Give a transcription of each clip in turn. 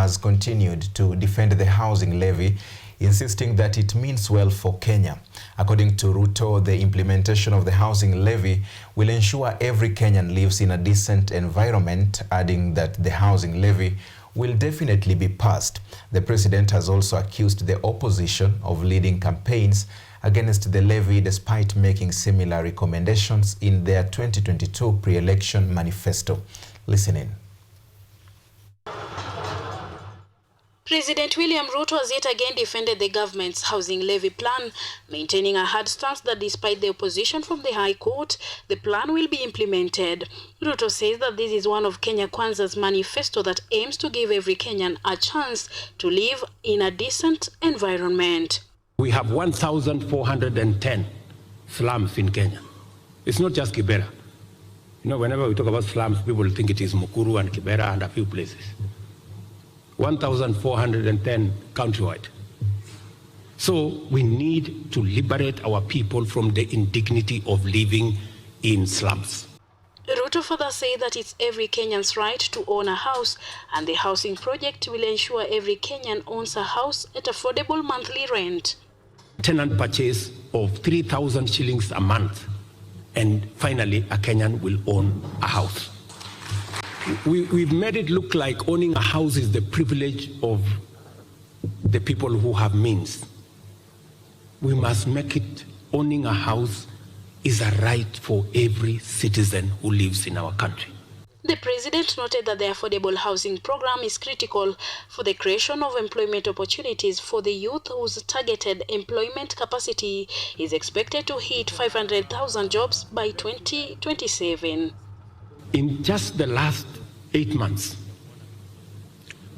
has continued to defend the housing levy, insisting that it means well for Kenya. According to Ruto, the implementation of the housing levy will ensure every Kenyan lives in a decent environment, adding that the housing levy will definitely be passed. The president has also accused the opposition of leading campaigns against the levy despite making similar recommendations in their 2022 pre-election manifesto. Listen in. President William Ruto has yet again defended the government's housing levy plan, maintaining a hard stance that despite the opposition from the High Court, the plan will be implemented. Ruto says that this is one of Kenya Kwanza's manifesto that aims to give every Kenyan a chance to live in a decent environment. We have 1,410 slums in Kenya. It's not just Kibera. You know, whenever we talk about slums, people think it is Mukuru and Kibera and a few places. 1,410 countrywide. So we need to liberate our people from the indignity of living in slums. Ruto further said that it's every Kenyan's right to own a house, and the housing project will ensure every Kenyan owns a house at affordable monthly rent. Tenant purchase of 3,000 shillings a month, and finally a Kenyan will own a house. We've made it look like owning a house is the privilege of the people who have means. We must make it owning a house is a right for every citizen who lives in our country. The president noted that the affordable housing program is critical for the creation of employment opportunities for the youth, whose targeted employment capacity is expected to hit 500,000 jobs by 2027. In just the last 8 months,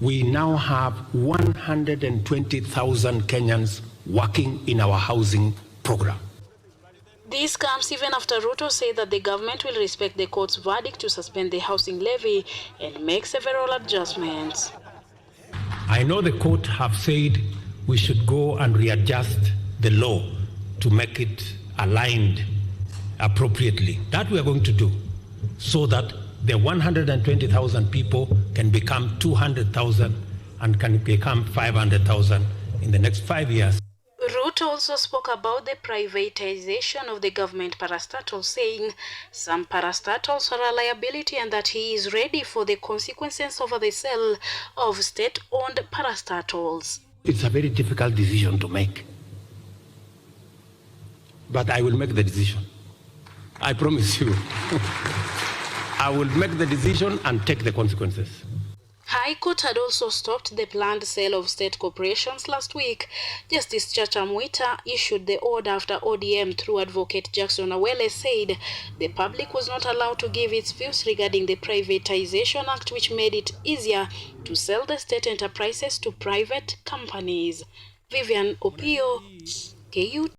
we now have 120,000 Kenyans working in our housing program. This comes even after Ruto said that the government will respect the court's verdict to suspend the housing levy and make several adjustments. I know the court have said we should go and readjust the law to make it aligned appropriately. That we are going to do, so that the 120,000 people can become 200,000 and can become 500,000 in the next 5 years. Ruto also spoke about the privatization of the government parastatals, saying some parastatals are a liability and that he is ready for the consequences over the sale of state-owned parastatals. It's a very difficult decision to make, but I will make the decision. I promise you. I will make the decision and take the consequences. High Court had also stopped the planned sale of state corporations last week. Justice Chacha Mwita issued the order after ODM through Advocate Jackson Awele said the public was not allowed to give its views regarding the Privatization Act, which made it easier to sell the state enterprises to private companies. Vivian Opio, KUTV.